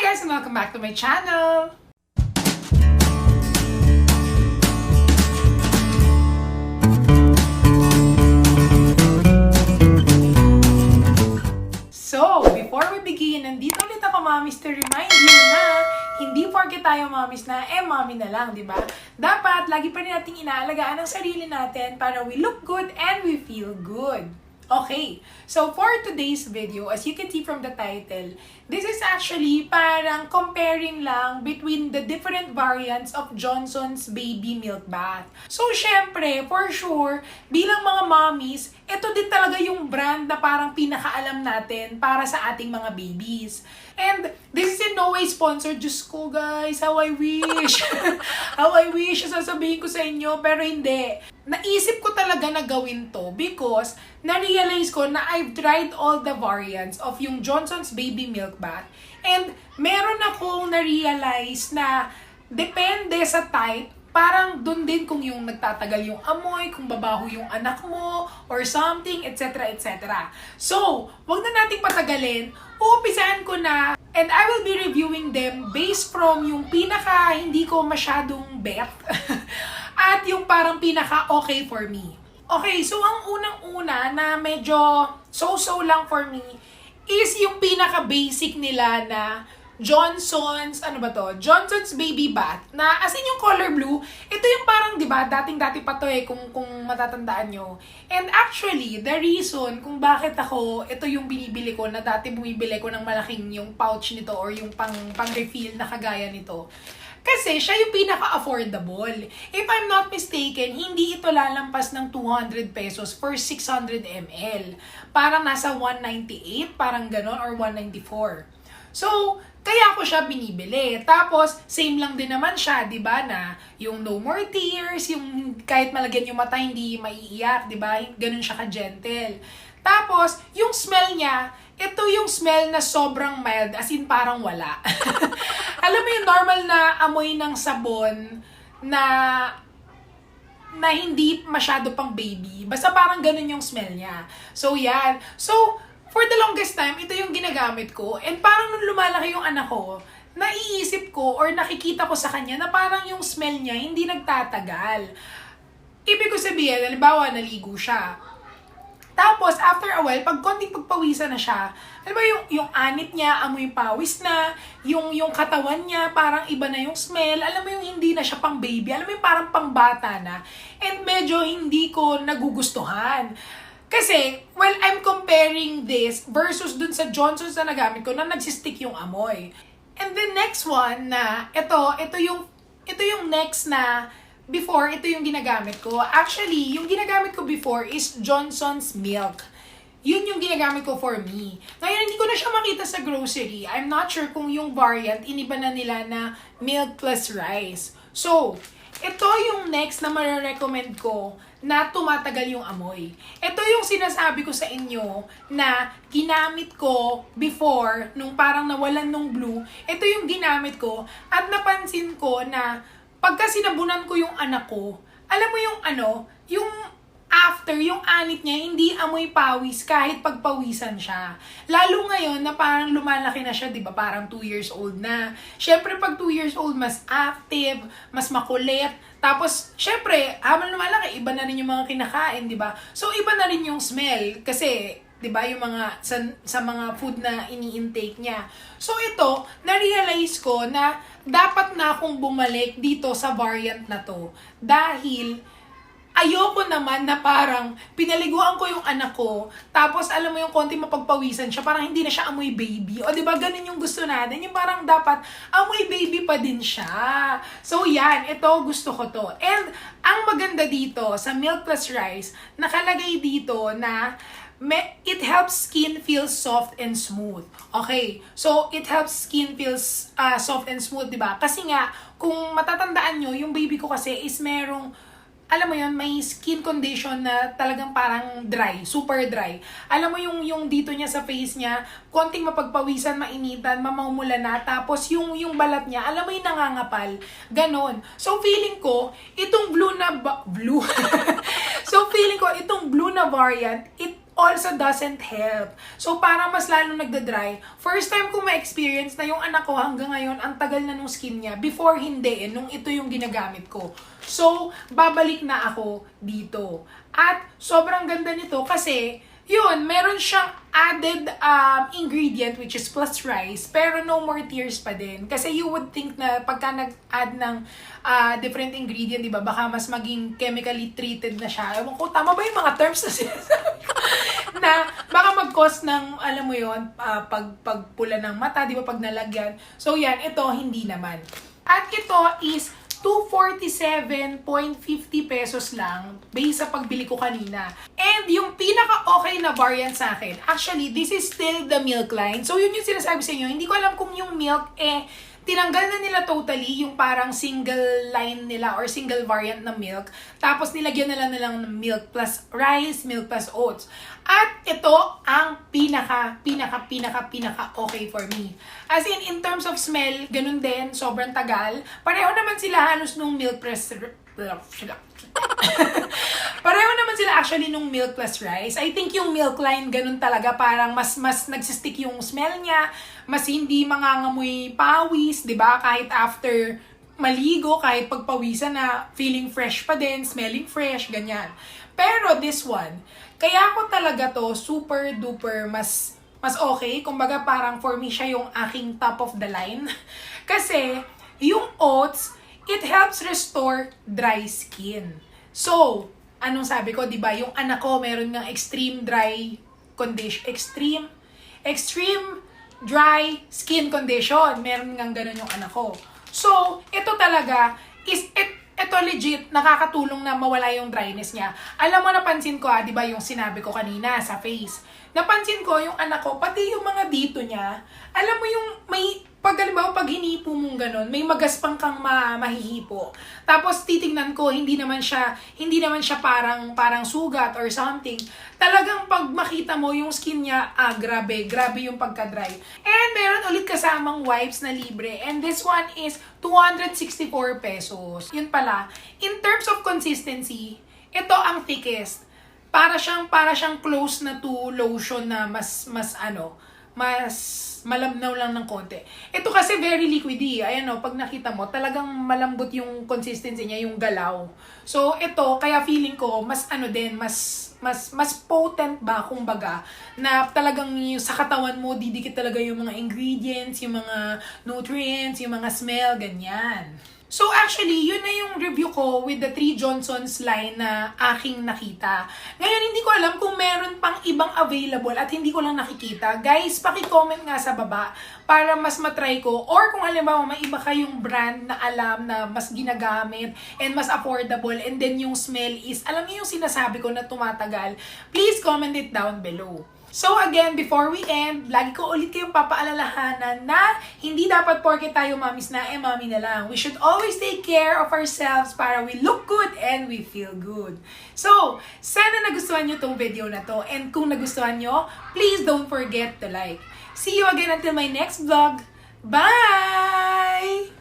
guys and welcome back to my channel! So, before we begin, nandito ulit ako, mamis, to remind you na hindi porke tayo mamis na, mami na lang, di ba? Dapat, lagi pa rin nating inaalagaan ang sarili natin para we look good and we feel good. Okay, so for today's video, as you can see from the title, this is actually parang comparing lang between the different variants of Johnson's Baby Milk Bath. So, syempre, for sure, bilang mga mommies, ito din talaga yung brand na parang pinakaalam natin para sa ating mga babies. And this is in no way sponsored. Diyos ko guys, how I wish. How I wish, sasabihin ko sa inyo, pero hindi. Naisip ko talaga na gawin to because na-realize ko na I've tried all the variants of yung Johnson's Baby Milk Bath. And meron akong na-realize na depende sa type, parang dun din kung yung nagtatagal yung amoy, kung babaho yung anak mo, or something, etc. etc. So, wag na nating patagalin. Uumpisahan ko na, and I will be reviewing them based from yung pinaka hindi ko masyadong bet at yung parang pinaka okay for me. Okay, so ang unang-una na medyo so-so lang for me is yung pinaka basic nila na Johnson's, Johnson's Baby Bath, na as in yung color blue, ito yung parang, di ba, dating-dati pa to kung matatandaan nyo. And actually, the reason kung bakit ito yung binibili ko, na dati bumibili ko ng malaking yung pouch nito or yung pang-refill na kagaya nito. Kasi siya yung pinaka-affordable. If I'm not mistaken, hindi ito lalampas ng 200 pesos for 600 ml. Parang nasa 198, parang ganon, or 194. So, kaya ako siya binibili. Tapos, same lang din naman siya, di ba, na yung no more tears, yung kahit malagyan yung mata, hindi maiiyak, di ba? Ganun siya ka-gentle. Tapos, yung smell niya, ito yung smell na sobrang mild, as in parang wala. Alam mo yung normal na amoy ng sabon na hindi masyado pang baby. Basta parang ganun yung smell niya. So, yan. So, for the longest time, ito yung ginagamit ko. And parang nung lumalaki yung anak ko, naiisip ko or nakikita ko sa kanya na parang yung smell niya hindi nagtatagal. Ibig ko sabihin, halimbawa, naligo siya. Tapos, after a while, pag konting pagpawisan na siya, alam mo yung anit niya, amoy pawis na, yung katawan niya, parang iba na yung smell. Alam mo yung hindi na siya pang baby. Alam mo yung parang pang bata na. And medyo hindi ko nagugustuhan. Kasi, well, I'm comparing this versus dun sa Johnson's na nagamit ko na nagsistick yung amoy. And the next one na, ito yung next na, before, ito yung ginagamit ko. Actually, yung ginagamit ko before is Johnson's Milk. Yun yung ginagamit ko for me. Ngayon, hindi ko na siya makita sa grocery. I'm not sure kung yung variant, iniba na nila na milk plus rice. So, ito yung next na marirecommend ko na tumatagal yung amoy. Ito yung sinasabi ko sa inyo na ginamit ko before, nung parang nawalan nung blue. Ito yung ginamit ko at napansin ko na pagka sinabunan ko yung anak ko, alam mo yung yung after, yung anit niya, hindi amoy pawis kahit pagpawisan siya. Lalo ngayon na parang lumalaki na siya, di ba? Parang 2 years old na. Syempre, pag 2 years old, mas active, mas makulit. Tapos, syempre, habang lumalaki, iba na rin yung mga kinakain, di ba? So, iba na rin yung smell. Kasi, di ba, yung mga, sa mga food na ini-intake niya. So, ito, na-realize ko na dapat na akong bumalik dito sa variant na to. Dahil, ayoko naman na parang pinaliguan ko yung anak ko, tapos alam mo yung konti mapagpawisan siya, parang hindi na siya amoy baby. O diba, ganun yung gusto natin. Yung parang dapat amoy baby pa din siya. So yan, ito gusto ko to. And ang maganda dito sa Milk Plus Rice, nakalagay dito na it helps skin feel soft and smooth. Okay, so it helps skin feels soft and smooth, diba? Kasi nga, kung matatandaan nyo, yung baby ko kasi is merong, alam mo yun, may skin condition na talagang parang dry, super dry. Alam mo yung dito niya sa face niya, konting mapagpawisan, mainitan, mamamula na, tapos yung balat niya, alam mo yung nangangapal. Ganon. So feeling ko, itong blue So feeling ko, itong blue na variant, it also doesn't help. So, parang mas lalong nagda-dry. First time ko ma-experience na yung anak ko hanggang ngayon, ang tagal na nung skin niya. Before, hindi nung ito yung ginagamit ko. So, babalik na ako dito. At, sobrang ganda nito kasi, yun, meron siyang added ingredient which is plus rice, pero no more tears pa din. Kasi you would think na pagka nag-add ng different ingredient, di ba, baka mas maging chemically treated na siya. Ewan ko, tama ba yung mga terms na sinasabi ko? Na baka mag-cause ng, alam mo yun, pagpula ng mata, di ba, pag nalagyan. So yan, ito, hindi naman. At ito is 247.50 pesos lang based sa pagbili ko kanina. And yung pinaka-okay na variant sa akin, actually, this is still the milk line. So, yun yung sinasabi sa inyo. Hindi ko alam kung yung milk, tinanggal na nila totally yung parang single line nila or single variant na milk. Tapos, nilagyan na lang nilang milk plus rice, milk plus oats. At ito ang pinaka okay for me. As in terms of smell, ganun din, sobrang tagal. Pareho naman sila halos nung milk plus pareho naman sila actually nung milk plus rice. I think yung milk line ganun talaga, parang mas nagsistick yung smell niya, mas hindi mangangamoy pawis, 'di ba? Kahit after maligo, kahit pagpawisan na feeling fresh pa din, smelling fresh, ganyan. Pero this one, kaya ako talaga to super duper mas okay. Kumbaga parang for me siya yung aking top of the line. Kasi yung oats, it helps restore dry skin. So, anong sabi ko, 'di ba? Yung anak ko meron ng extreme dry condition, extreme dry skin condition. Meron ngang ganun yung anak ko. So, ito talaga is ito legit, nakakatulong na mawala yung dryness niya. Alam mo, napansin ko, di ba yung sinabi ko kanina sa face. Napansin ko yung anak ko, pati yung mga dito niya, alam mo yung may, pag hinipo mong ganun, may magaspang kang mahihipo. Tapos titignan ko, hindi naman siya parang sugat or something. Talagang pag makita mo yung skin niya, grabe yung pagka-dry. And meron ulit kasamang wipes na libre. And this one is 264 pesos. Yun pala, in terms of consistency, ito ang thickest. Para siyang close na to lotion na mas malabnaw lang ng konti. Ito kasi very liquidy. Ayan o, pag nakita mo, talagang malambot yung consistency niya, yung galaw. So, ito, kaya feeling ko, mas potent ba, kumbaga, na talagang yung sa katawan mo, didikit talaga yung mga ingredients, yung mga nutrients, yung mga smell, ganyan. So actually, yun na yung review ko with the 3 Johnson's line na aking nakita. Ngayon, hindi ko alam kung meron pang ibang available at hindi ko lang nakikita. Guys, paki-comment nga sa baba para mas matry ko. Or kung halimbawa may iba kayong brand na alam na mas ginagamit and mas affordable and then yung smell is, alam niyo yung sinasabi ko na tumatagal, please comment it down below. So again, before we end, lagi ko ulit kayong papaalalahanan na hindi dapat porke tayo mamis na, mami na lang. We should always take care of ourselves para we look good and we feel good. So, sana nagustuhan nyo tong video na to. And kung nagustuhan nyo, please don't forget to like. See you again until my next vlog. Bye!